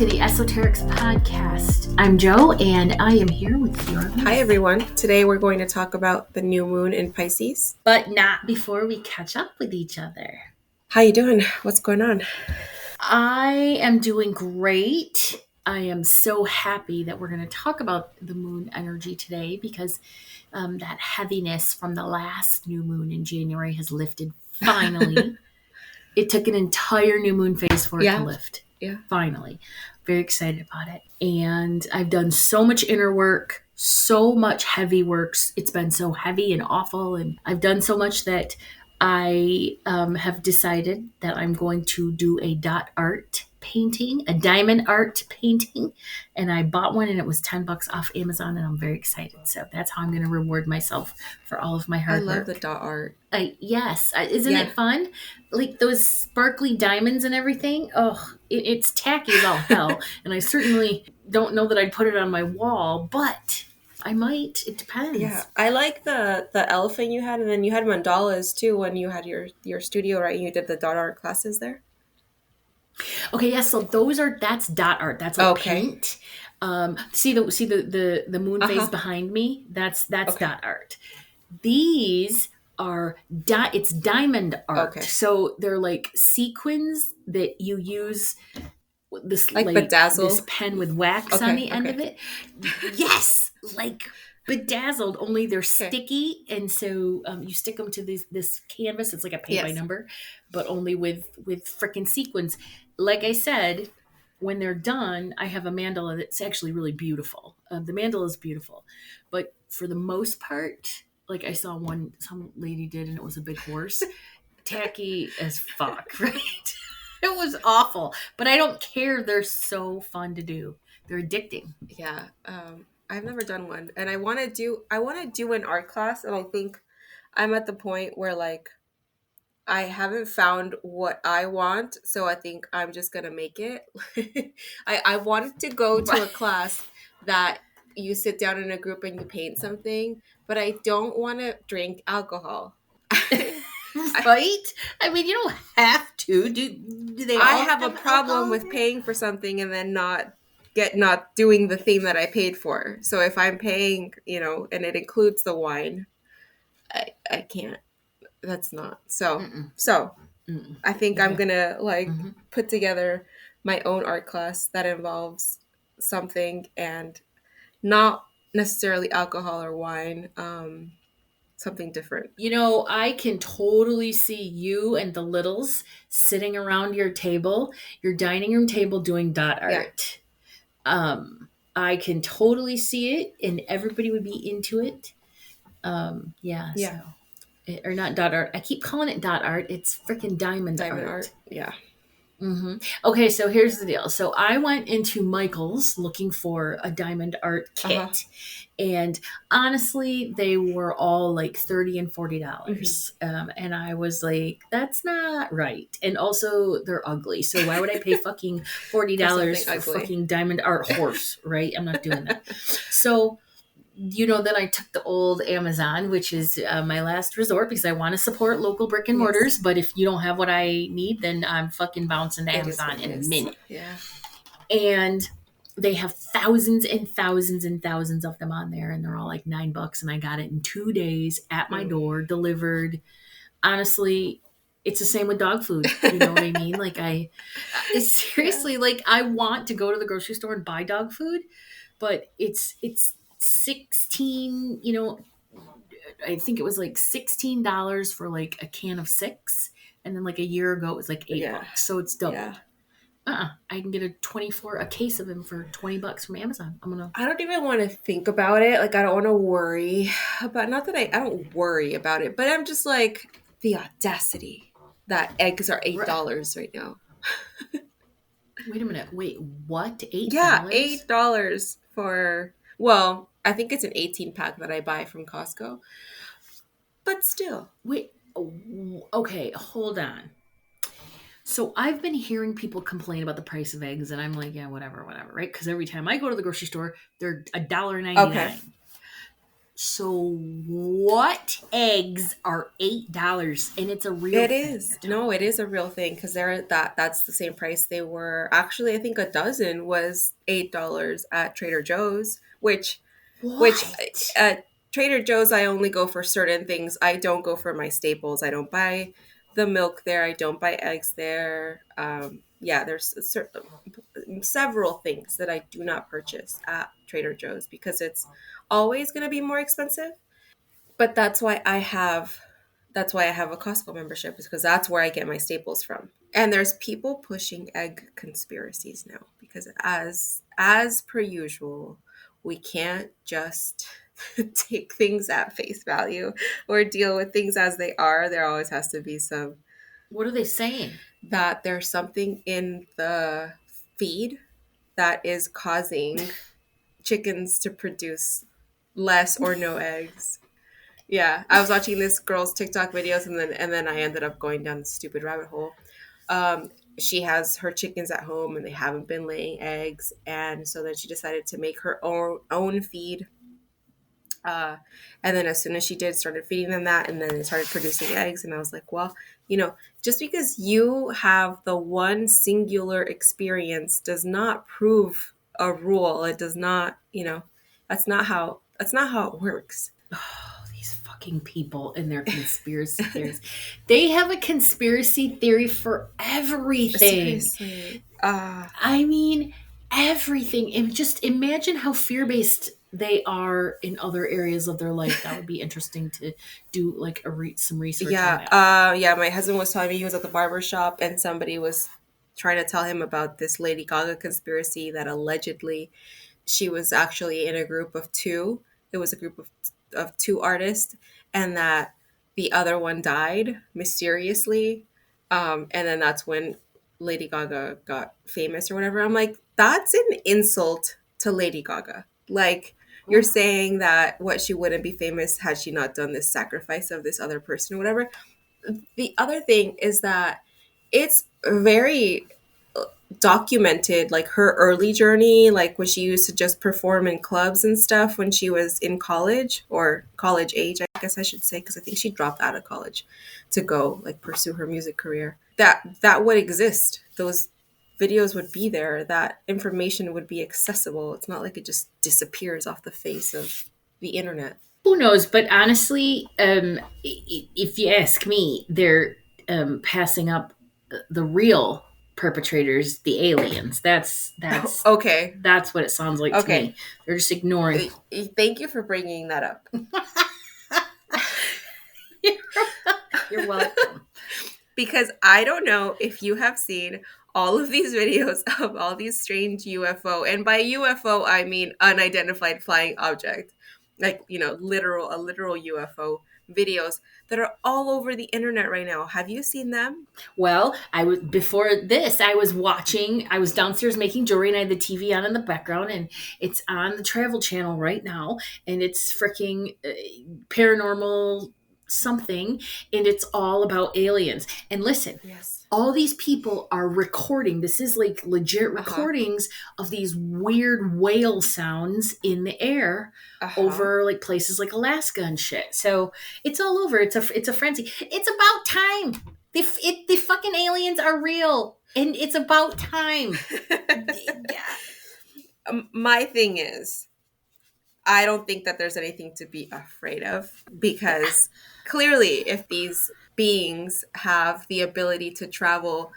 to the Esoterics Podcast. I'm Joe, and I am here with your host. Hi, everyone. Today we're going to talk about the new moon in Pisces. But not before we catch up with each other. How you doing? What's going on? I am doing great. I am so happy that we're going to talk about the moon energy today because that heaviness from the last new moon in January has lifted finally. It took an entire new moon phase for it to lift. Yeah. Finally. Very excited about it. And I've done so much inner work, so much heavy works. It's been so heavy and awful. And I've done so much that I have decided that I'm going to do a dot art painting, a diamond art painting. And I bought one and it was $10 off Amazon and I'm very excited. So that's how I'm going to reward myself for all of my hard work. I love the dot art. Yes. Isn't it fun? Like those sparkly diamonds and everything. Oh, it's tacky as all hell. And I certainly don't know that I'd put it on my wall, but I might. It depends. Yeah. I like the elephant you had, and then you had mandalas too when you had your studio, right? You did the dot art classes there. Okay, yeah, so that's dot art. That's like paint. See the moon phase behind me? That's dot art. These are it's diamond art. Okay. So they're like sequins that you use this like bedazzled, this pen with wax on the end of it. Yes, like bedazzled, only they're sticky, and so you stick them to this canvas. It's like a paint by number, but only with freaking sequins. Like I said, when they're done, I have a mandala that's actually really beautiful. The mandala is beautiful, but for the most part, like I saw some lady did, and it was a big horse, tacky as fuck, right? It was awful, but I don't care. They're so fun to do. They're addicting. Yeah. I've never done one, and I want to do an art class, and I think I'm at the point where like I haven't found what I want, so I think I'm just gonna make it. I wanted to go to a class that you sit down in a group and you paint something, but I don't want to drink alcohol. Right? I mean, you don't have to. Do they? I have a problem with paying for something and then not doing the theme that I paid for. So if I'm paying, and it includes the wine, I can't. That's not so. Mm-mm. So Mm-mm. I think I'm gonna put together my own art class that involves something and not necessarily alcohol or wine. Something different. I can totally see you and the littles sitting around your table, your dining room table, doing dot art. Yeah. I can totally see it, and everybody would be into it. Yeah. So. Or not dot art. I keep calling it dot art. It's freaking diamond art. Yeah. Mm-hmm. Okay, so here's the deal. So I went into Michael's looking for a diamond art kit. And honestly, they were all like $30 and $40. And I was like, that's not right. And also, they're ugly. So why would I pay fucking $40 for fucking diamond art horse, right? I'm not doing that. So... then I took the old Amazon, which is my last resort because I want to support local brick and mortars. But if you don't have what I need, then I'm fucking bouncing to Amazon in a minute. Yeah. And they have thousands and thousands and thousands of them on there. And they're all like $9. And I got it in 2 days at my door, delivered. Honestly, it's the same with dog food. You know what I mean? Like seriously, like I want to go to the grocery store and buy dog food, but it's 16, I think it was like $16 for like a can of 6, and then like a year ago it was like $8, so it's doubled. I can get a case of them for $20 from Amazon. I don't even want to think about it. Like I don't want to worry about. Not that I don't worry about it, but I'm just like the audacity that eggs are $8 right now. Wait a minute. Wait, what? $8? Yeah, $8 for. Well, I think it's an 18 pack that I buy from Costco. But still. Wait. Okay, hold on. So I've been hearing people complain about the price of eggs, and I'm like, yeah, whatever, right? Because every time I go to the grocery store, they're $1.99. Okay. So what? Eggs are $8, and it's a real It thing is. you're telling No, it me. is a real thing because that's the same price they were. Actually, I think a dozen was $8 at Trader Joe's, which What? at Trader Joe's I only go for certain things. I don't go for my staples. I don't buy the milk there. I don't buy eggs there. Yeah, there's several things that I do not purchase at Trader Joe's because it's always going to be more expensive. But that's why I have a Costco membership, is because that's where I get my staples from. And there's people pushing egg conspiracies now because as per usual, we can't just take things at face value or deal with things as they are. There always has to be some What are they saying? that there's something in the feed that is causing chickens to produce less or no eggs. Yeah, I was watching this girl's TikTok videos, and then I ended up going down the stupid rabbit hole. She has her chickens at home, and they haven't been laying eggs, and so then she decided to make her own feed. Uh, and then as soon as she did, started feeding them that, and then they started producing eggs. And I was like, well, just because you have the one singular experience does not prove a rule. It does not, that's not how it works. Oh, these fucking people and their conspiracy theories. They have a conspiracy theory for everything. Seriously. I mean, everything. And just imagine how fear based they are in other areas of their life. That would be interesting to do, like some research on Yeah, that. yeah. My husband was telling me he was at the barber shop and somebody was trying to tell him about this Lady Gaga conspiracy that allegedly she was actually in a group of two. It was a group of two artists, and that the other one died mysteriously. And then that's when Lady Gaga got famous or whatever. I'm like, that's an insult to Lady Gaga. Like, you're saying that what she wouldn't be famous had she not done this sacrifice of this other person or whatever. The other thing is that it's very documented, like her early journey, like when she used to just perform in clubs and stuff when she was in college, or college age, I guess I should say, because I think she dropped out of college to go like pursue her music career. That would exist. Those videos would be there. That information would be accessible. It's not like it just disappears off the face of the internet. Who knows? But honestly, if you ask me, they're passing up the real perpetrators, the aliens. Okay. That's what it sounds like to Okay. me. They're just ignoring. Thank you for bringing that up. You're welcome. Because I don't know if you have seen all of these videos of all these strange UFO, and by UFO I mean unidentified flying object, like a literal UFO videos that are all over the internet right now. Have you seen them? Well, before this. I was downstairs making jewelry, and I had the TV on in the background, and it's on the Travel Channel right now, and it's freaking paranormal something, and it's all about aliens. And listen, Yes. all these people are recording. This is like legit recordings of these weird whale sounds in the air over like places like Alaska and shit. So it's all over. It's a frenzy. It's about time. The fucking aliens are real, and it's about time. Yeah. My thing is, I don't think that there's anything to be afraid of, because clearly if these beings have the ability to travel,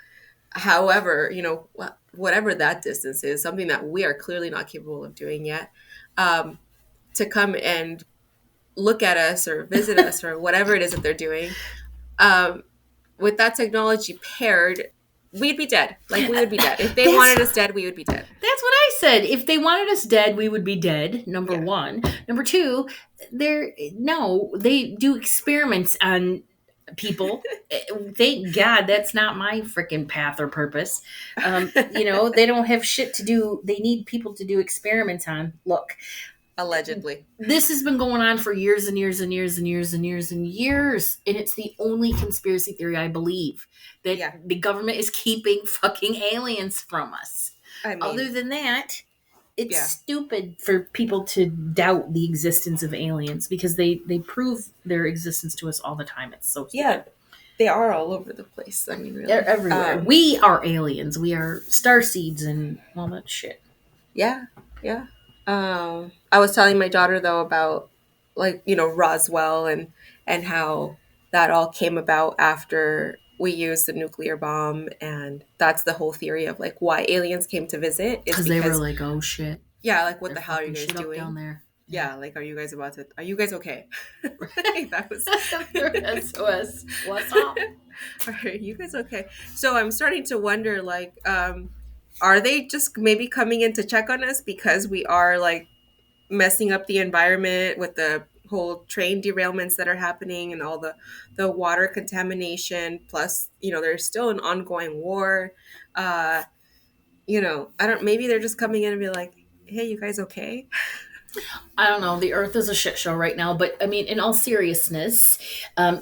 however, whatever that distance is, something that we are clearly not capable of doing yet, to come and look at us or visit us or whatever it is that they're doing, with that technology paired, we'd be dead. Like, we would be dead. If they wanted us dead, we would be dead. That's what I said. If they wanted us dead, we would be dead. Number Yeah. one. Number two, they do experiments on people. Thank God that's not my freaking path or purpose. They don't have shit to do. They need people to do experiments on. Look, Allegedly. this has been going on for years and years and years and years and years and years. And it's the only conspiracy theory I believe, that the government is keeping fucking aliens from us. I mean, Other than that, it's Yeah. stupid for people to doubt the existence of aliens because they prove their existence to us all the time. It's so Yeah, stupid. they are all over the place. I mean, They're really. everywhere. We are aliens. We are star seeds and all that shit. Yeah, yeah. I was telling my daughter though about like Roswell and how that all came about after we used the nuclear bomb, and that's the whole theory of like why aliens came to visit is Because they were because like, oh shit, yeah, like what they're the hell are you fucking guys shit up down doing? there. Yeah. Yeah, like are you guys okay? Like, that was SOS. What's up? are you guys okay? So I'm starting to wonder like are they just maybe coming in to check on us because we are like messing up the environment with the whole train derailments that are happening and all the water contamination, plus there's still an ongoing war. uh I don't, maybe they're just coming in and be like, hey, you guys okay? I don't know. The Earth is a shit show right now, but I mean, in all seriousness,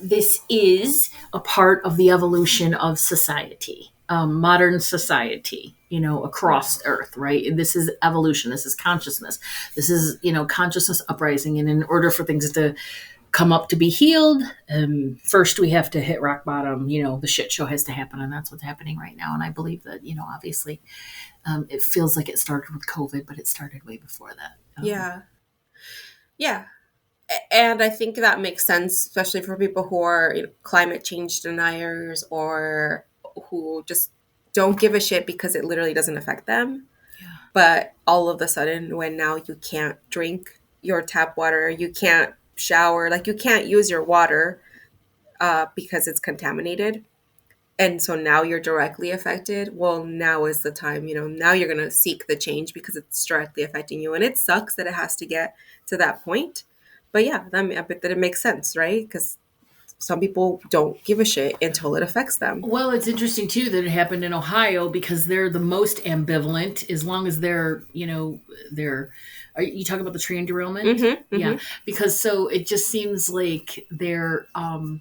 this is a part of the evolution of society, modern society. Across Earth, right? And this is evolution. This is consciousness. This is consciousness uprising. And in order for things to come up to be healed, first we have to hit rock bottom. The shit show has to happen, and that's what's happening right now. And I believe that obviously, it feels like it started with COVID, but it started way before that. Yeah, yeah. And I think that makes sense, especially for people who are climate change deniers or who just don't give a shit because it literally doesn't affect them. Yeah. But all of a sudden, when now you can't drink your tap water, you can't shower, like you can't use your water because it's contaminated. And so now you're directly affected. Well, now is the time, now you're going to seek the change because it's directly affecting you. And it sucks that it has to get to that point. But yeah, I bet that it makes sense, right? Because some people don't give a shit until it affects them. Well, it's interesting too that it happened in Ohio because they're the most ambivalent. As long as they're. Are you talking about the train derailment? Mm-hmm, Yeah, mm-hmm. because so it just seems like they're. And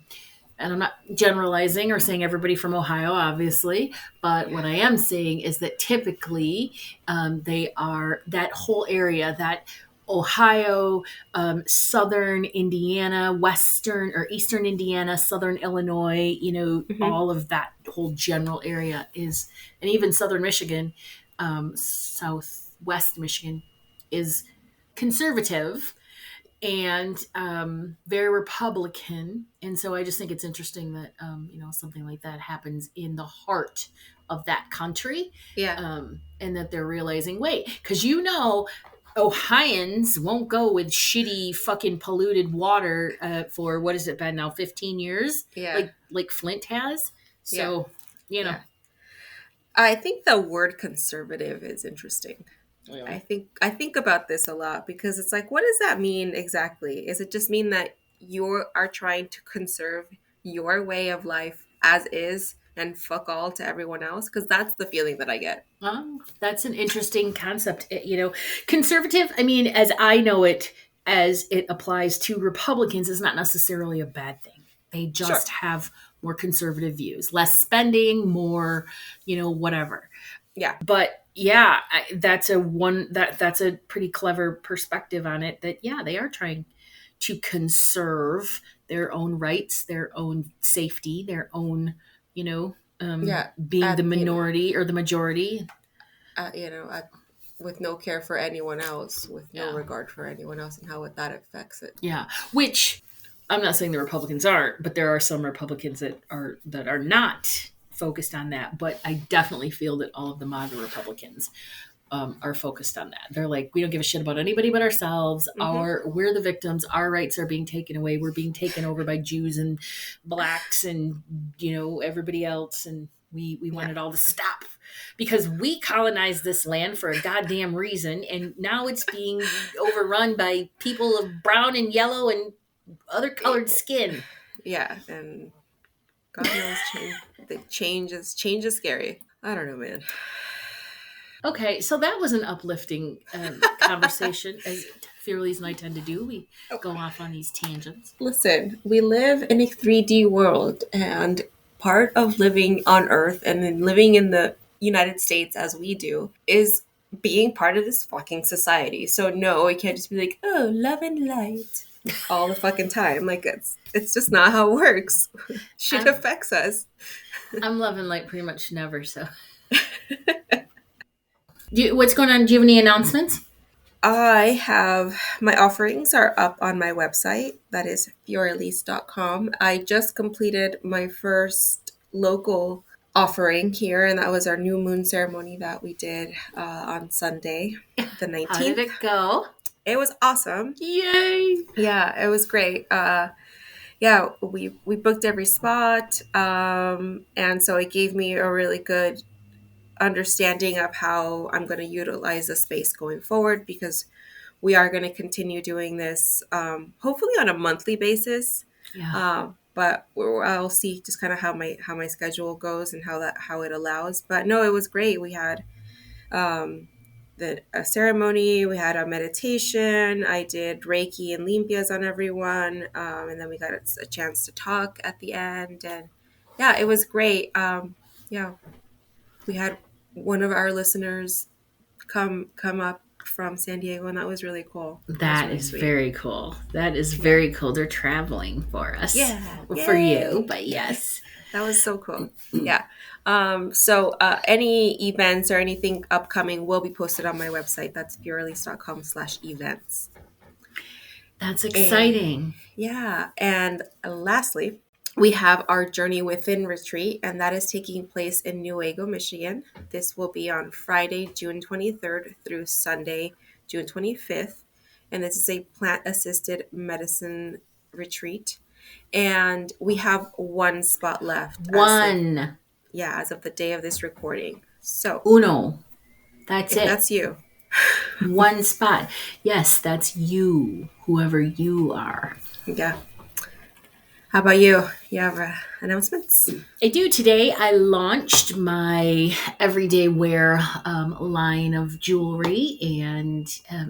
I'm not generalizing or saying everybody from Ohio, obviously, but what I am saying is that typically they are that whole area, that Ohio, southern Indiana, western or eastern Indiana, southern Illinois, Mm-hmm. all of that whole general area is, and even southern Michigan, southwest Michigan is conservative and very Republican. And so I just think it's interesting that something like that happens in the heart of that country, Yeah. and that they're realizing, wait, because Ohioans won't go with shitty fucking polluted water for what has it been now 15 years, Yeah. like Flint has. Yeah. So you know, Yeah. I think the word conservative is interesting. yeah. I think about this a lot because it's like, what does that mean exactly? Is it just mean that you are trying to conserve your way of life as is and fuck all to everyone else? Because that's the feeling that I get. That's an interesting concept. Conservative, I mean, as I know it, as it applies to Republicans, is not necessarily a bad thing. They just Sure. have more conservative views, less spending, more, whatever. Yeah. But yeah, that's a pretty clever perspective on it. That yeah, they are trying to conserve their own rights, their own safety, their own, Yeah. being the At minority or the majority. at, you know, at, with no care for anyone else, with no Yeah. regard for anyone else, and how that affects it. Yeah, which I'm not saying the Republicans aren't, but there are some Republicans that are not focused on that. But I definitely feel that all of the MAGA Republicans are focused on that. They're like, we don't give a shit about anybody but ourselves. Mm-hmm. We're the victims. Our rights are being taken away. We're being taken over by Jews and blacks and everybody else, and we want Yeah. it all to stop because we colonized this land for a goddamn reason, and now it's being overrun by people of brown and yellow and other colored skin. Yeah, and God knows change is scary. I don't know, man. Okay, so that was an uplifting conversation, as Fearlys and I tend to do. We go off on these tangents. Listen, we live in a 3D world, and part of living on Earth and then living in the United States as we do is being part of this fucking society. So no, I can't just be like, oh, love and light all the fucking time. Like it's just not how it works. Shit I'm, affects us. I'm loving light pretty much never. So, what's going on? Do you have any announcements? I have my offerings are up on my website. That is fiorelise.com. I just completed my first local offering here, and that was our new moon ceremony that we did on Sunday, the How did 19th. it go? It was awesome. Yay! Yeah, it was great. Yeah, we booked every spot, and so it gave me a really good understanding of how I'm going to utilize the space going forward, because we are going to continue doing this, hopefully on a monthly basis. Yeah. But I'll see just kind of how my schedule goes and how it allows. But no, it was great. We had um, a ceremony, we had a meditation. I did Reiki and limpias on everyone, and then we got a chance to talk at the end. And yeah, it was great. Yeah, we had one of our listeners come up from San Diego, and that was really cool. That was That really is sweet. very cool. That is Yeah. very cool. They're traveling for us. Yeah. For you, Yay. but yes. That was so cool. Yeah. So any events or anything upcoming will be posted on my website. That's purelys.com/events. That's And exciting. yeah. And lastly, we have our Journey Within retreat, and that is taking place in Newaygo, Michigan. This will be on Friday, June 23rd through Sunday, June 25th. And this is a plant assisted medicine retreat. And we have one spot left One. as of the day of this recording. So Uno. That's if it. that's you, One spot. Yes, that's you, whoever you are. yeah. How about you? You have announcements? I do. Today I launched my everyday wear line of jewelry, and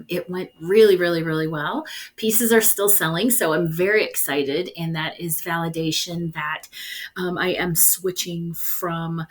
it went really, really, really well. Pieces are still selling, so I'm very excited, and that is validation that I am switching from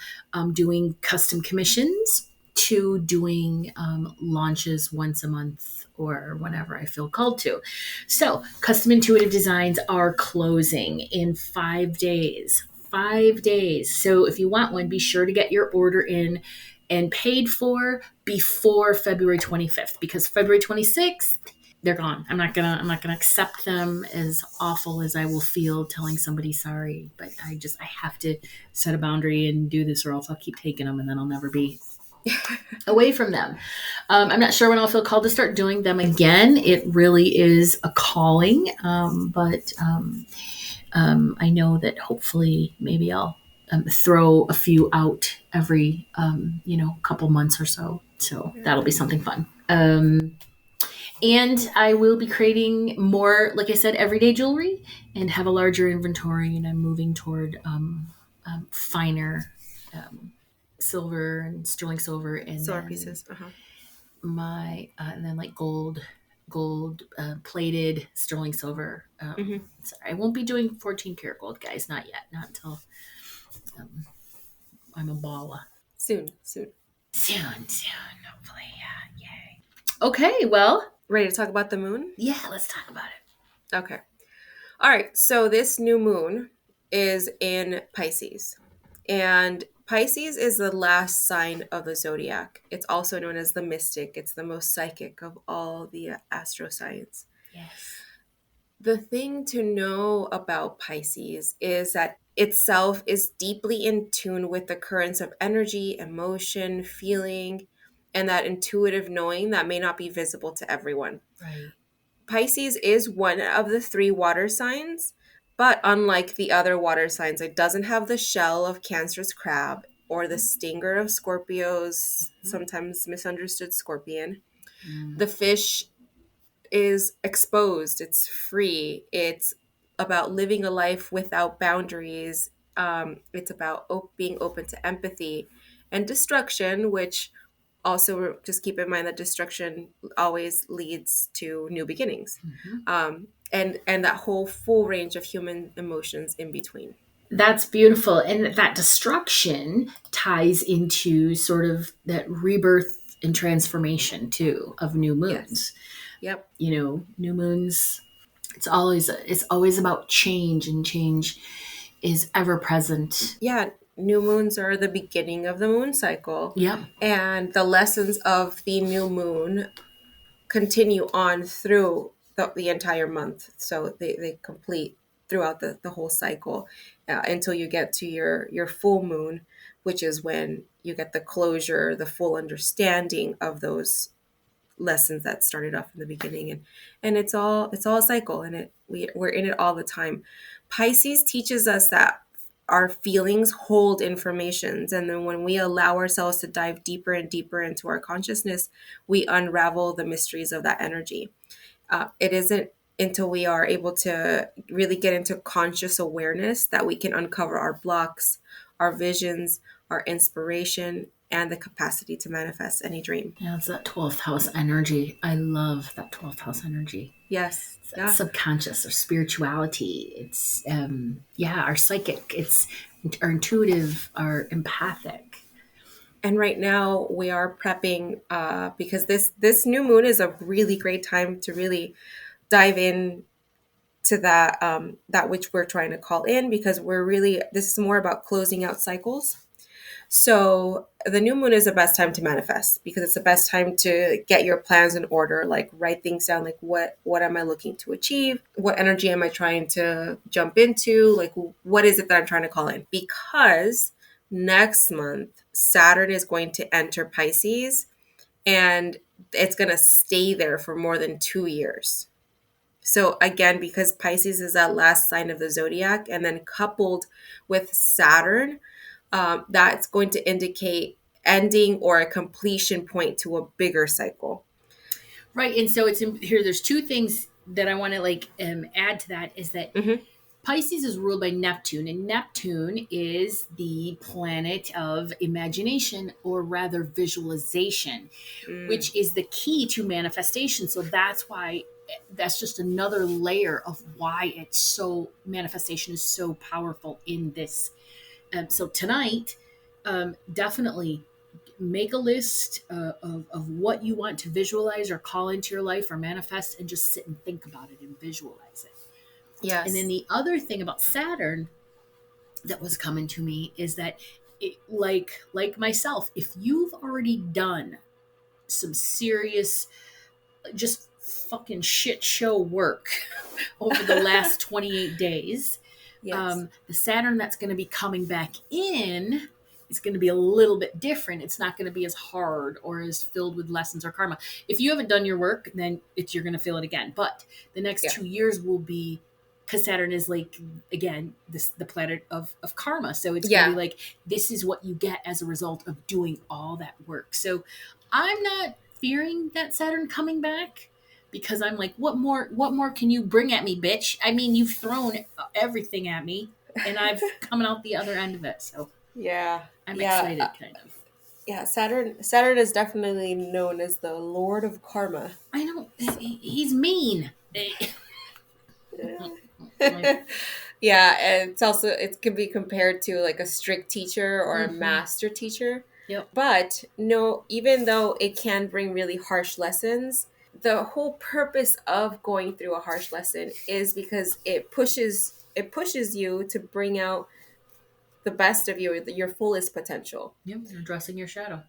doing custom commissions to doing launches once a month or whenever I feel called to. So, custom intuitive designs are closing in 5 days. 5 days. So, if you want one, be sure to get your order in and paid for before February 25th, because February 26th they're gone. I'm not gonna accept them, as awful as I will feel telling somebody sorry, but I have to set a boundary and do this, or else I'll keep taking them and then I'll never be away from them. I'm not sure when I'll feel called to start doing them again. It really is a calling, but I know that hopefully maybe I'll throw a few out every couple months or so. So that'll be something fun. And I will be creating more, like I said, everyday jewelry and have a larger inventory. And I'm moving toward finer silver and sterling silver, and Solar then pieces. Uh-huh. and then like gold plated sterling silver. Mm-hmm. Sorry, I won't be doing 14 karat gold, guys. Not yet. Not until um, I'm a balla. Soon. Soon. Hopefully, yeah. Yay. Okay. Well, Ready to talk about the moon? yeah. Let's talk about it. Okay. All right. So this new moon is in Pisces. And Pisces is the last sign of the zodiac. It's also known as the mystic. It's the most psychic of all the astro signs. Yes. The thing to know about Pisces is that itself is deeply in tune with the currents of energy, emotion, feeling, and that intuitive knowing that may not be visible to everyone. Right. Pisces is one of the three water signs, but unlike the other water signs, it doesn't have the shell of Cancer's crab or the stinger of Scorpio's sometimes misunderstood scorpion. Mm. The fish is exposed, it's free, it's about living a life without boundaries. It's about being open to empathy and destruction, which also just keep in mind that destruction always leads to new beginnings, Mhm. and that whole full range of human emotions in between. That's beautiful. And that destruction ties into sort of that rebirth and transformation too of new Yes. moons. Yep. New moons, it's always about change, and change is ever present. Yeah, new moons are the beginning of the moon cycle, Yep. and the lessons of the new moon continue on through the entire month. So they complete throughout the whole cycle until you get to your full moon, which is when you get the closure, the full understanding of those lessons that started off in the beginning. And it's all a cycle, and we're in it all the time. Pisces teaches us that our feelings hold informations, and then when we allow ourselves to dive deeper and deeper into our consciousness, we unravel the mysteries of that energy. It isn't until we are able to really get into conscious awareness that we can uncover our blocks, our visions, our inspiration, and the capacity to manifest any dream. Yeah, it's that 12th house energy. I love that 12th house energy. Yes. It's that Yeah. subconscious or spirituality. It's yeah, our psychic. It's our intuitive, our empathic. And right now we are prepping because this new moon is a really great time to really dive in to that which we're trying to call in, because this is more about closing out cycles. So the new moon is the best time to manifest, because it's the best time to get your plans in order, like write things down, like what am I looking to achieve? What energy am I trying to jump into? Like what is it that I'm trying to call in? Because next month Saturn is going to enter Pisces, and it's going to stay there for more than 2 years. So again, because Pisces is that last sign of the zodiac, and then coupled with Saturn, that's going to indicate ending or a completion point to a bigger cycle. Right. And so it's in here. There's two things that I want to add to that is that Mm-hmm. Pisces is ruled by Neptune, and Neptune is the planet of imagination, or rather visualization, Mm, which is the key to manifestation. So that's just another layer of why it's so manifestation is so powerful in this. So tonight, definitely make a list of what you want to visualize or call into your life or manifest, and just sit and think about it and visualize it. And then yes. the other thing about Saturn that was coming to me is that like myself, if you've already done some serious, just fucking shit show work over the last 28 days, Yes. the Saturn that's going to be coming back in is going to be a little bit different. It's not going to be as hard or as filled with lessons or karma. If you haven't done your work, then you're going to feel it again. But the next Yeah. 2 years will be, because Saturn is again, the planet of karma. So it's going to be Yeah. like, this is what you get as a result of doing all that work. So I'm not fearing that Saturn coming back, because I'm like, what more can you bring at me, bitch? I mean, you've thrown everything at me, and I've coming out the other end of it. So Yeah. I'm Yeah. excited, kind of. Yeah. Saturn is definitely known as the Lord of Karma. I know he's mean. Yeah, and it can be compared to like a strict teacher or a Mm-hmm. master teacher. Yep. But no, even though it can bring really harsh lessons, the whole purpose of going through a harsh lesson is because it pushes you to bring out the best of you, your fullest potential. Yep. You're addressing your shadow.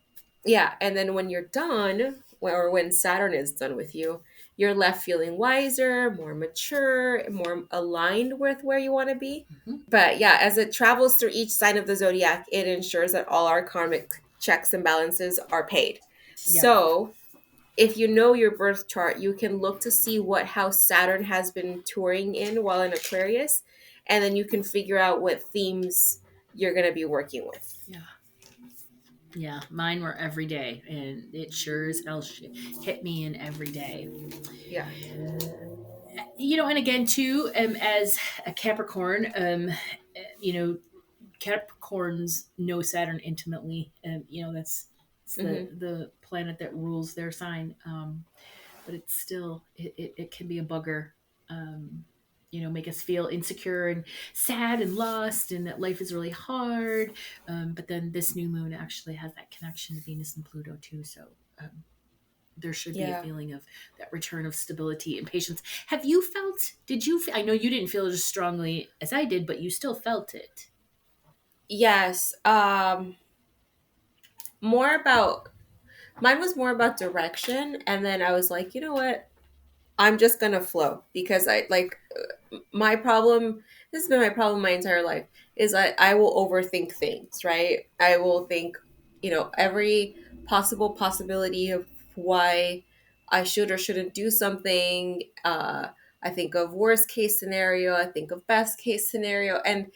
Yeah, and then when you're done, or when Saturn is done with you, you're left feeling wiser, more mature, more aligned with where you want to be. Mm-hmm. But yeah, as it travels through each sign of the zodiac, it ensures that all our karmic checks and balances are paid. Yep. So if you know your birth chart, you can look to see what house Saturn has been touring in while in Aquarius, and then you can figure out what themes you're going to be working with. Yeah. Yeah. Mine were every day, and it sure as hell hit me in every day. Yeah. And again, too, as a Capricorn, you know, Capricorns know Saturn intimately, and that's it's the Mm-hmm. the planet that rules their sign. But it's still it can be a bugger. Um, make us feel insecure and sad and lost, and that life is really hard. But then this new moon actually has that connection to Venus and Pluto too. So there should be a Yeah. feeling of that return of stability and patience. Have you felt, did you, I know you didn't feel it as strongly as I did, but you still felt it. Yes. More about Mine was more about direction, and then I was like, you know what? I'm just gonna flow because I like my problem. This has been my problem my entire life. Is I will overthink things, right? I will think, every possible possibility of why I should or shouldn't do something. I think of worst case scenario. I think of best case scenario, and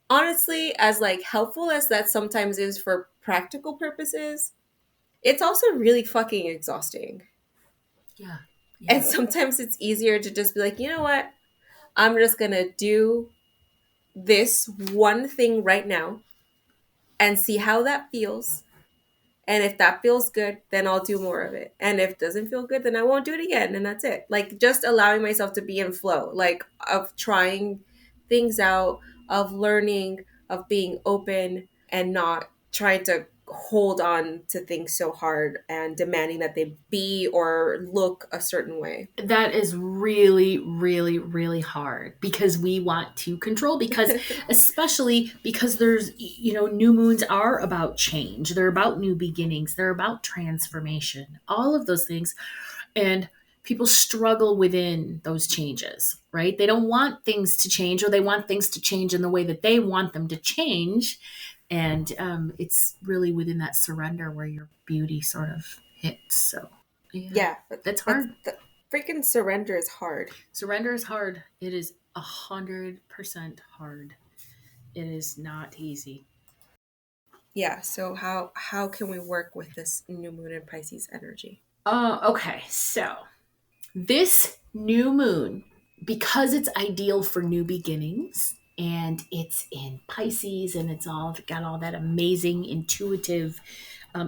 honestly, as like helpful as that sometimes is for practical purposes, it's also really fucking exhausting. Yeah. And Yeah. sometimes it's easier to just be like, you know what? I'm just going to do this one thing right now and see how that feels. And if that feels good, then I'll do more of it. And if it doesn't feel good, then I won't do it again. And that's it. Like just allowing myself to be in flow, like of trying things out, of learning, of being open and not trying to hold on to things so hard and demanding that they be or look a certain way. That is really, really, really hard because we want to control, because especially because there's, new moons are about change. They're about new beginnings. They're about transformation, all of those things. And people struggle within those changes, right? They don't want things to change, or they want things to change in the way that they want them to change. And it's really within that surrender where your beauty sort of hits. So, yeah, Yeah, that's but hard. the freaking surrender is hard. Surrender is hard. It is 100% hard. It is not easy. Yeah, so how can we work with this new moon in Pisces energy? Okay, so this new moon, because it's ideal for new beginnings and it's in Pisces and it's all got all that amazing intuitive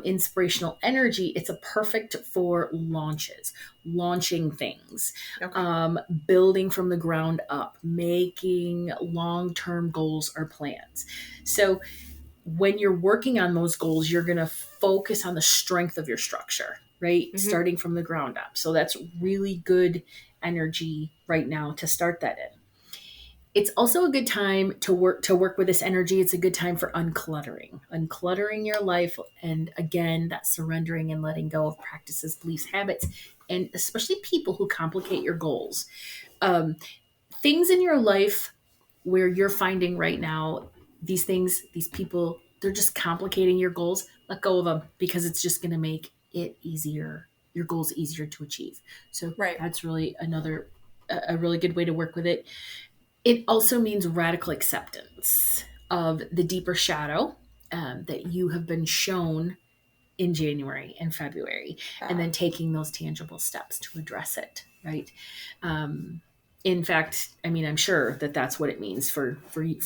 inspirational energy, it's a perfect for launches, launching things, Okay. building from the ground up, making long-term goals or plans. So when you're working on those goals, you're going to focus on the strength of your structure, right? Mm-hmm. Starting from the ground up. So that's really good energy right now to start that in. It's also a good time to work with this energy. It's a good time for uncluttering your life, and again, that surrendering and letting go of practices, beliefs, habits, and especially people who complicate your goals. Um, Things in your life where you're finding right now, these things, these people, they're just complicating your goals. Let go of them, because it's just going to make it easier, your goals easier to achieve. So Right. that's really a really good way to work with it. It also means radical acceptance of the deeper shadow that you have been shown in January and February, and Uh, then taking those tangible steps to address it, right? Um, in fact, I mean, I'm sure that that's what it means for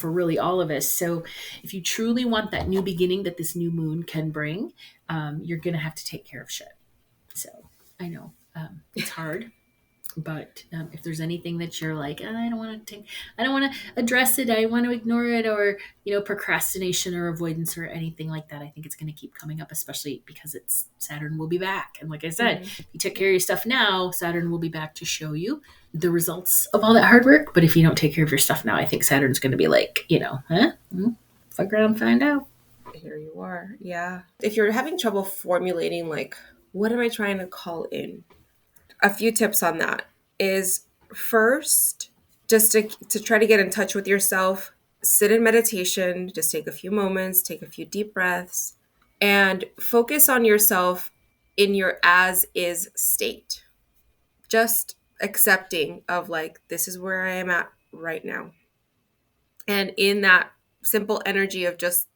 really all of us. So, if you truly want that new beginning that this new moon can bring, you're gonna have to take care of shit. So, I know it's hard, but if there's anything that you're like, I don't want to take, I don't want to address it, I want to ignore it, or procrastination or avoidance or anything like that, I think it's going to keep coming up, especially because it's Saturn will be back. And like I said, mm-hmm. if you take care of your stuff now, Saturn will be back to show you the results of all that hard work. But if you don't take care of your stuff now, I think Saturn's going to be like, huh? Fuck around, find out. Here you are. Yeah. If you're having trouble formulating, like, what am I trying to call in? A few tips on that is first, just to try to get in touch with yourself, sit in meditation, just take a few moments, take a few deep breaths, and focus on yourself in your as is state. Just accepting of like, this is where I am at right now. And in that simple energy of just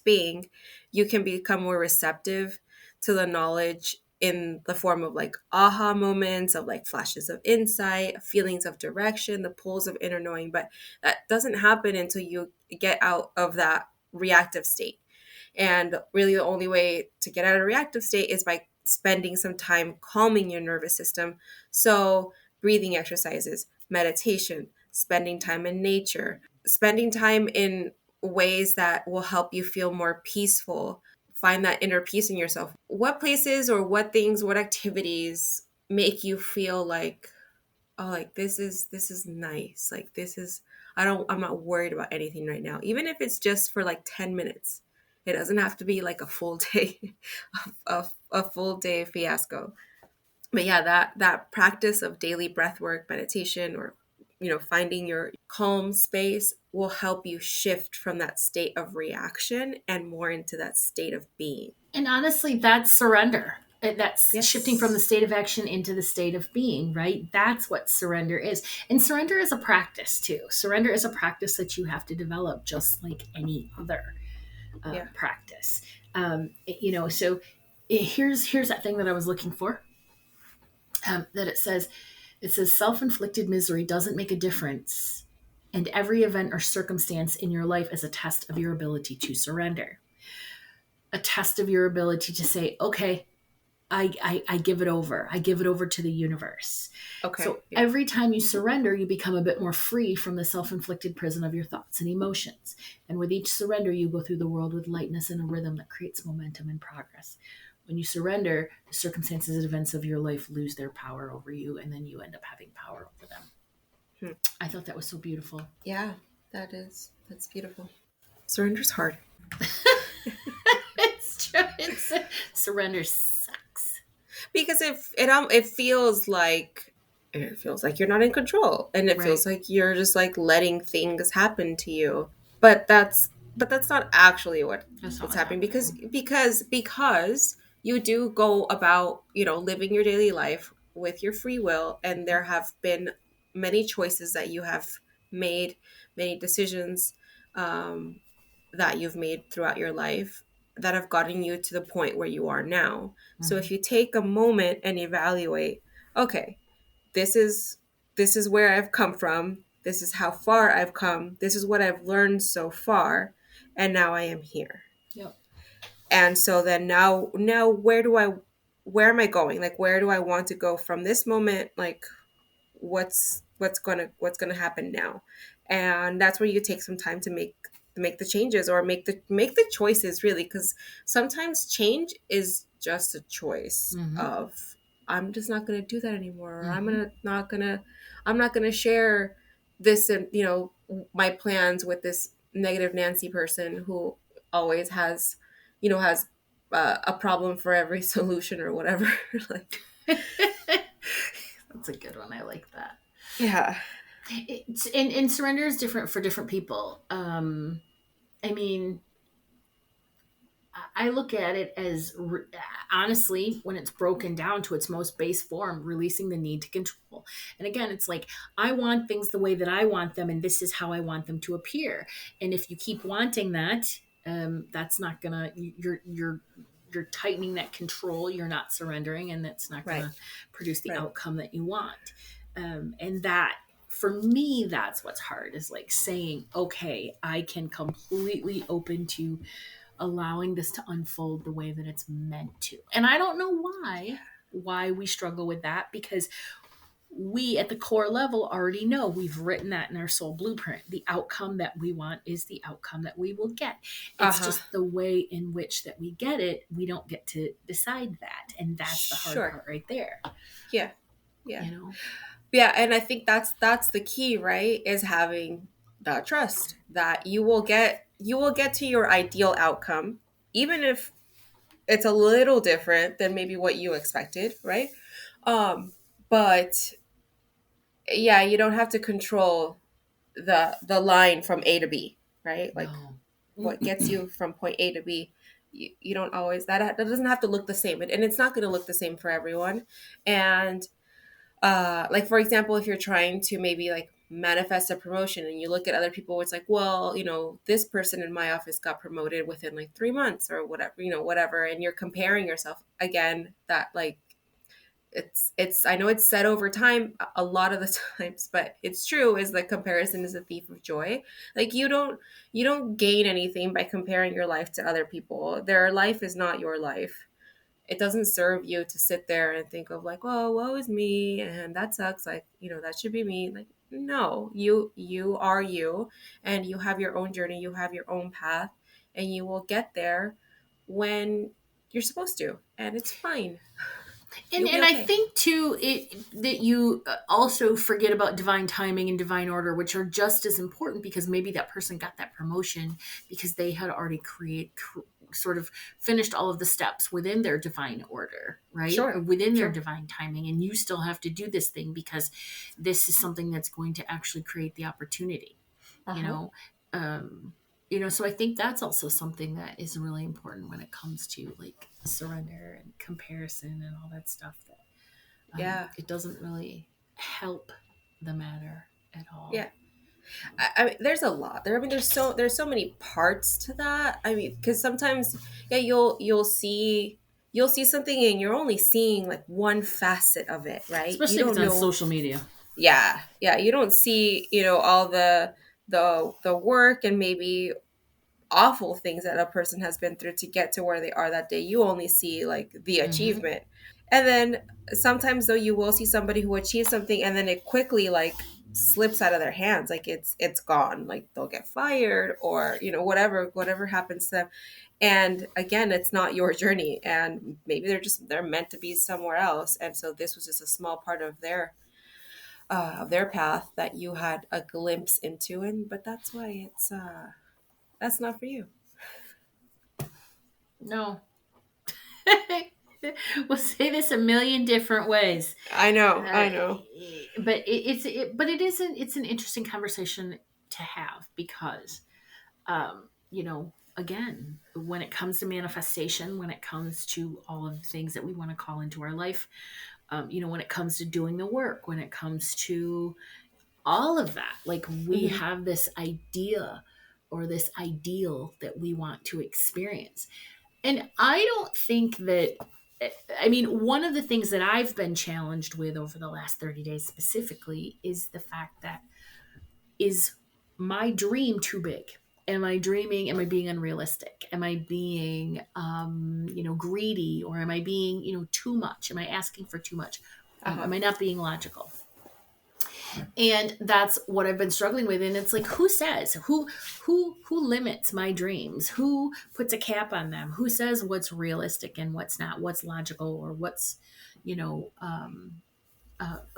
being, you can become more receptive to the knowledge in the form of like aha moments, of like flashes of insight, feelings of direction, the pulls of inner knowing. But that doesn't happen until you get out of that reactive state. And really, the only way to get out of a reactive state is by spending some time calming your nervous system. So, breathing exercises, meditation, spending time in nature, spending time in ways that will help you feel more peaceful, find that inner peace in yourself. What places or what things, what activities make you feel like, oh, like this is nice. Like this is, I'm not worried about anything right now. Even if it's just for like 10 minutes. It doesn't have to be like a full day a full day fiasco. But yeah, that practice of daily breath work, meditation, or finding your calm space will help you shift from that state of reaction and more into that state of being. And honestly, that's surrender. That's shifting from the Yes. state of action into the state of being, right? That's what surrender is. And surrender is a practice too. Surrender is a practice that you have to develop just like any other Yeah. practice. So here's that thing that I was looking for. That it says self-inflicted misery doesn't make a difference, and every event or circumstance in your life is a test of your ability to surrender, a test of your ability to say, okay, I give it over. I give it over to the universe. Okay. So Yeah. every time you surrender, you become a bit more free from the self-inflicted prison of your thoughts and emotions. And with each surrender, you go through the world with lightness and a rhythm that creates momentum and progress. When you surrender, the circumstances and events of your life lose their power over you, and then you end up having power over them. I thought that was so beautiful. Yeah, that's beautiful. Surrender's hard. It's true. Surrender sucks. Because it feels like you're not in control, and it Right. feels like you're just like letting things happen to you. But that's not actually That's not what's what's happening, because happening. you do go about, living your daily life with your free will, and there have been many choices that you have made, many decisions, um, that you've made throughout your life that have gotten you to the point where you are now. So Mm-hmm. if you take a moment and evaluate, okay, this is where I've come from. This is how far I've come. This is what I've learned so far, and now I am here. Yep. And so then now where am I going? Like, where do I want to go from this moment? Like, what's gonna happen now? And that's where you take some time to make the changes, or make the choices, really, because sometimes change is just a choice Mm-hmm. of, I'm just not gonna do that anymore, or Mm-hmm. I'm not gonna share this, and my plans with this negative Nancy person who always has a problem for every solution or whatever. Like, That's a good one. I like that. yeah. And surrender is different for different people. I mean, I look at it as honestly, when it's broken down to its most base form, releasing the need to control. And again, it's like, I want things the way that I want them, and this is how I want them to appear. And if you keep wanting that, that's not gonna. You're tightening that control. You're not surrendering, and that's not Right. gonna produce the Right. outcome that you want. And that, for me, that's what's hard, is like saying, okay, I can completely open to allowing this to unfold the way that it's meant to. And I don't know why we struggle with that, because we at the core level already know, we've written that in our soul blueprint. The outcome that we want is the outcome that we will get. It's Uh-huh. just the way in which that we get it, we don't get to decide that. And that's the hard Sure. part right there. Yeah. Yeah. You know? Yeah, and I think that's the key, right? Is having that trust that you will get to your ideal outcome, even if it's a little different than maybe what you expected, right? But yeah, you don't have to control the line from A to B, right? Like, No. what gets you from point A to B, you don't always, that doesn't have to look the same, and it's not going to look the same for everyone. And like, for example, if you're trying to maybe like manifest a promotion, and you look at other people, it's like, well, this person in my office got promoted within like 3 months or whatever, whatever, and you're comparing yourself again. That, like, it's I know it's said over time a lot of the times, but it's true, is that comparison is a thief of joy. Like, you don't gain anything by comparing your life to other people. Their life is not your life. It doesn't serve you to sit there and think of like, oh, woe is me, and that sucks, like, that should be me. Like, no, you are you, and you have your own journey, you have your own path, and you will get there when you're supposed to, and it's fine. And You'll be I okay. think too that you also forget about divine timing and divine order, which are just as important, because maybe that person got that promotion because they had already sort of finished all of the steps within their divine order, right? Or Sure, within their sure. divine timing, and you still have to do this thing because this is something that's going to actually create the opportunity, Uh you huh. know. Um, so I think that's also something that is really important when it comes to like surrender and comparison and all that stuff. That Yeah, it doesn't really help the matter at all. yeah. I mean, there's a lot there. I mean, there's so many parts to that. I mean, because sometimes, yeah, you'll see something and you're only seeing like one facet of it, right? You Especially if it's don't on know. social media. Yeah, yeah. You don't see, all the work and maybe awful things that a person has been through to get to where they are that day. You only see like the Hmm. achievement. And then sometimes though you will see somebody who achieves something and then it quickly like slips out of their hands. Like it's gone. Like they'll get fired or, whatever happens to them. And again, it's not your journey. And maybe they're meant to be somewhere else. And so this was just a small part of their path that you had a glimpse into. And but that's why that's not for you. No. We'll say this a million different ways. I know, Uh, I know. but but it isn't. It's an interesting conversation to have because, again, when it comes to manifestation, when it comes to all of the things that we want to call into our life, when it comes to doing the work, when it comes to all of that, like we Hmm. have this idea or this ideal that we want to experience. And I don't think that, I mean, one of the things that I've been challenged with over the last 30 days specifically is the fact that, is my dream too big? Am I dreaming? Am I being unrealistic? Am I being, greedy? Or am I being, too much? Am I asking for too much? Uh-huh. Am I not being logical? And that's what I've been struggling with. And it's like, who says, who limits my dreams? Who puts a cap on them? Who says what's realistic and what's not, what's logical, or what's, you know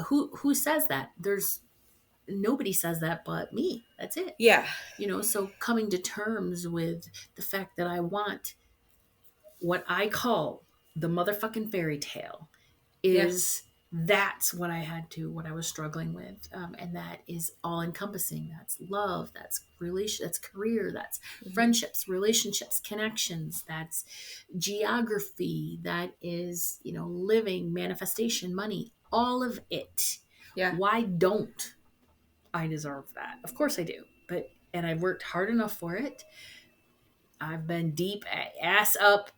who says that? There's nobody says that but me. That's it. Yeah. So coming to terms with the fact that I want what I call the motherfucking fairy tale, Yeah. is that's what I was struggling with, and that is all encompassing. That's love, that's relation, that's career, that's Hmm. friendships, relationships, connections, that's geography, that is, living, manifestation, money, all of it. Yeah. Why don't I deserve that? Of course I do. And I've worked hard enough for it. I've been ass up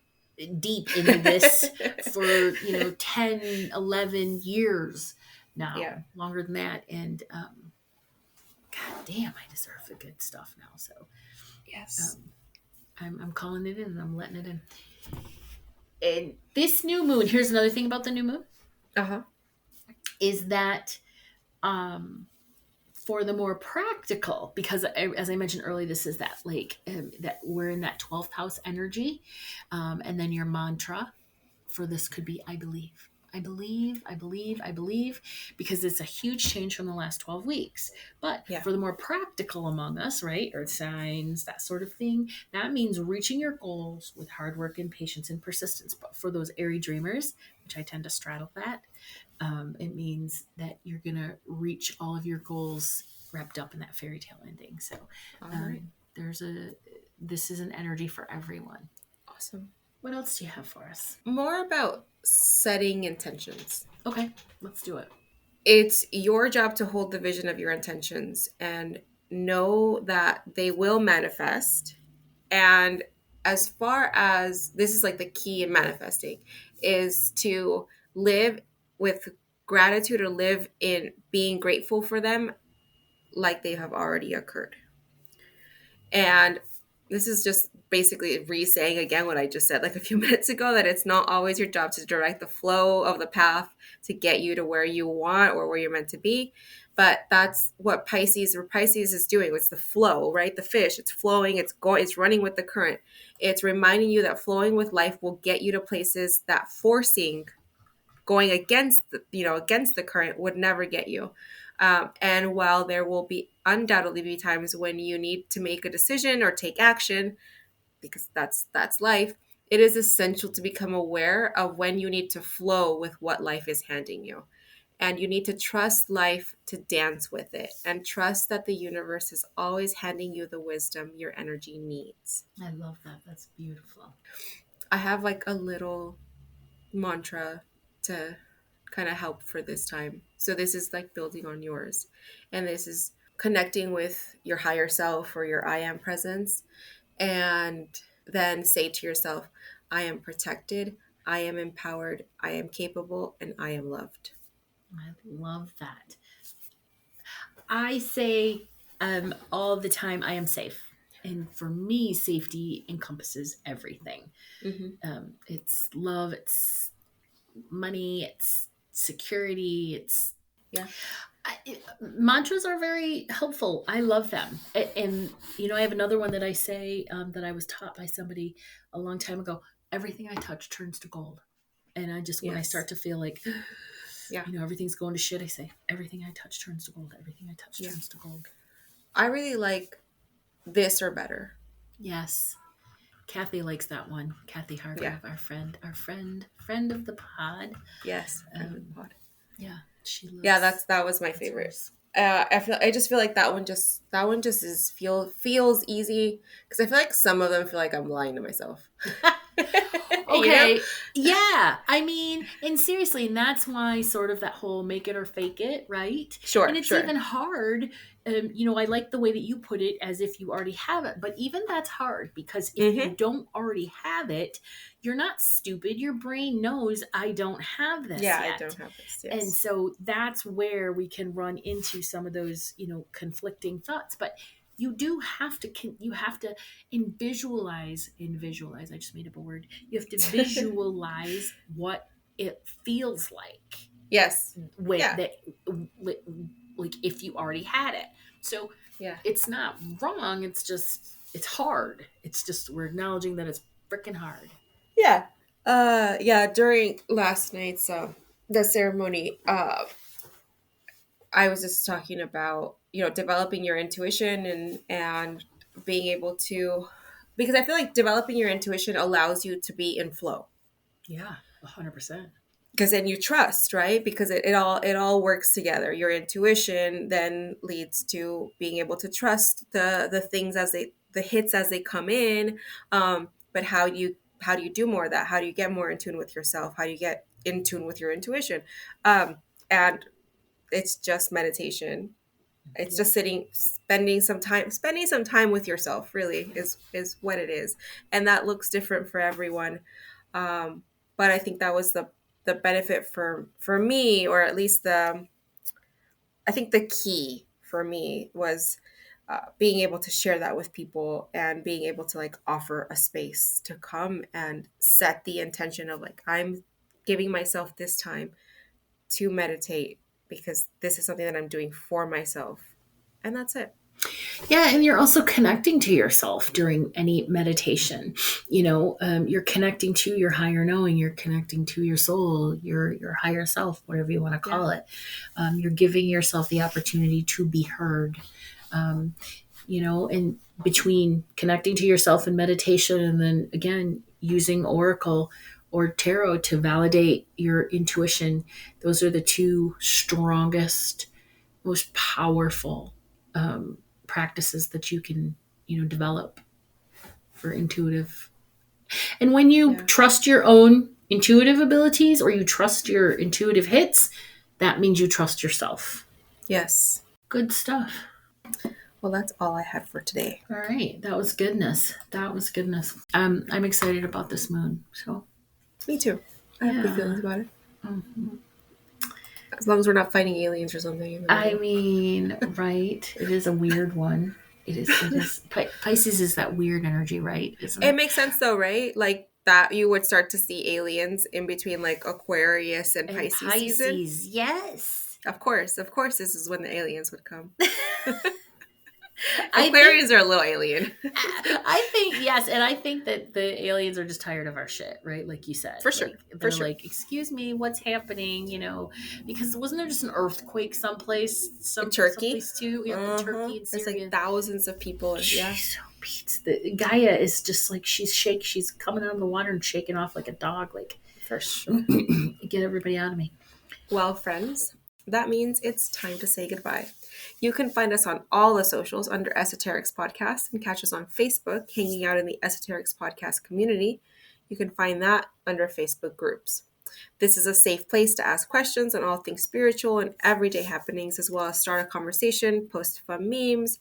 deep into this for 10, 11 years Yeah. now, longer than that. And god damn, I deserve the good stuff now. So Yes. um, I'm calling it in, and I'm letting it in. And this new moon, here's another thing about the new moon, Uh-huh. is that, um for the more practical, because as I mentioned earlier, this is that, like, that we're in that 12th house energy. And then your mantra for this could be, I believe. I believe, I believe, I believe, because it's a huge change from the last 12 weeks. But Yeah. for the more practical among us, right, earth signs, that sort of thing, that means reaching your goals with hard work and patience and persistence. But for those airy dreamers, which I tend to straddle that, it means that you're going to reach all of your goals wrapped up in that fairy tale ending. So All right. this is an energy for everyone. Awesome. What else do you have for us? More about setting intentions. Okay, let's do it. It's your job to hold the vision of your intentions and know that they will manifest. And as far as this is like the key in manifesting, is to live with gratitude or live in being grateful for them like they have already occurred. And this is just basically re-saying again what I just said like a few minutes ago, that it's not always your job to direct the flow of the path to get you to where you want or where you're meant to be. But that's what Pisces is doing. It's the flow, right? The fish, it's flowing, it's going, it's running with the current. It's reminding you that flowing with life will get you to places that forcing, going against against the current would never get you. And while there will be undoubtedly be times when you need to make a decision or take action, because that's life, it is essential to become aware of when you need to flow with what life is handing you. And you need to trust life to dance with it, and trust that the universe is always handing you the wisdom your energy needs. I love that. That's beautiful. I have like a little mantra to kind of help for this time. So this is like building on yours. And this is connecting with your higher self or your I am presence. And then say to yourself, I am protected, I am empowered, I am capable, and I am loved. I love that. I say all the time, I am safe. And for me, safety encompasses everything. It's love, it's money, it's security, it's Yeah. Mantras are very helpful. I love them. And I have another one that I say that I was taught by somebody a long time ago. Everything I touch turns to gold. And I just, when I start to feel like, Yeah. everything's going to shit, I say, everything I touch turns to gold. Everything I touch turns to gold. I really like this or better. Yes. Kathy likes that one. Kathy Hargrave, our friend of the pod. Yes, friend of the pod. Yeah, she loves. Yeah, that was my favorite. I just feel like that one just is feels easy, because I feel like some of them feel like I'm lying to myself. Okay. You know? Yeah. I mean, and seriously, and that's why sort of that whole make it or fake it, right? Sure. And it's even hard. I like the way that you put it, as if you already have it. But even that's hard, because if you don't already have it, you're not stupid. Your brain knows I don't have this yet. I don't have this. Yes. And so that's where we can run into some of those, conflicting thoughts. But you do have to visualize. I just made up a word. You have to visualize what it feels like. Yes. When that, like if you already had it. So it's not wrong. It's just, it's hard. It's just, we're acknowledging that it's freaking hard. Yeah. During last night's the ceremony, I was just talking about, developing your intuition and being able to, because I feel like developing your intuition allows you to be in flow. Yeah, 100%. Because then you trust, right? Because it all works together. Your intuition then leads to being able to trust the things the hits as they come in. But how do you do more of that? How do you get more in tune with yourself? How do you get in tune with your intuition? And it's just meditation. It's just spending some time with yourself, really is what it is. And that looks different for everyone. But I think that was the benefit for me, or at least I think the key for me was being able to share that with people, and being able to like offer a space to come and set the intention of like, I'm giving myself this time to meditate, because this is something that I'm doing for myself. And that's it. Yeah, and you're also connecting to yourself during any meditation. You're connecting to your higher knowing. You're connecting to your soul, your higher self, whatever you want to call it. You're giving yourself the opportunity to be heard. And between connecting to yourself and meditation, and then again using Oracle or Tarot to validate your intuition, those are the two strongest, most powerful practices that you can develop for intuitive. And when you trust your own intuitive abilities, or you trust your intuitive hits, that means you trust yourself. Yes. Good stuff. Well, that's all I had for today. All right. That was goodness. I'm excited about this moon. So me too. I have good feelings about it. As long as we're not fighting aliens or something. I mean, right. It is a weird one. It is. Pisces is that weird energy, right? Isn't It it? makes sense though, right? Like that you would start to see aliens in between like Aquarius and And Pisces season. Pisces, yes. Of course, this is when the aliens would come. I think Aquarians are a little alien. I think yes, and I think that the aliens are just tired of our shit, right? Like you said, For sure. like For they're sure. like, "Excuse me, what's happening?" You know, because wasn't there just an earthquake someplace, In Turkey. someplace too? Yeah, in Turkey and There's like Syria. thousands of people. Yeah. Jeez, oh, Pete, the Gaia is just like she's coming out of the water and shaking off like a dog. Like, For sure. get everybody out of me. Well, friends, that means it's time to say goodbye. You can find us on all the socials under Esoterics Podcast and catch us on Facebook, hanging out in the Esoterics Podcast community. You can find that under Facebook groups. This is a safe place to ask questions on all things spiritual and everyday happenings, as well as start a conversation, post fun memes,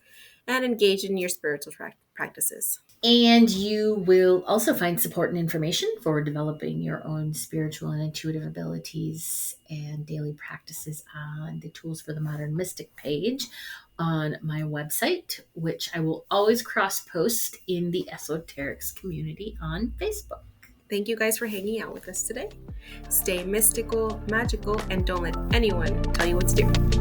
and engage in your spiritual practices. And you will also find support and information for developing your own spiritual and intuitive abilities and daily practices on the Tools for the Modern Mystic page on my website, which I will always cross post in the Esoterics community on Facebook. Thank you guys for hanging out with us today. Stay mystical, magical, and don't let anyone tell you what to do.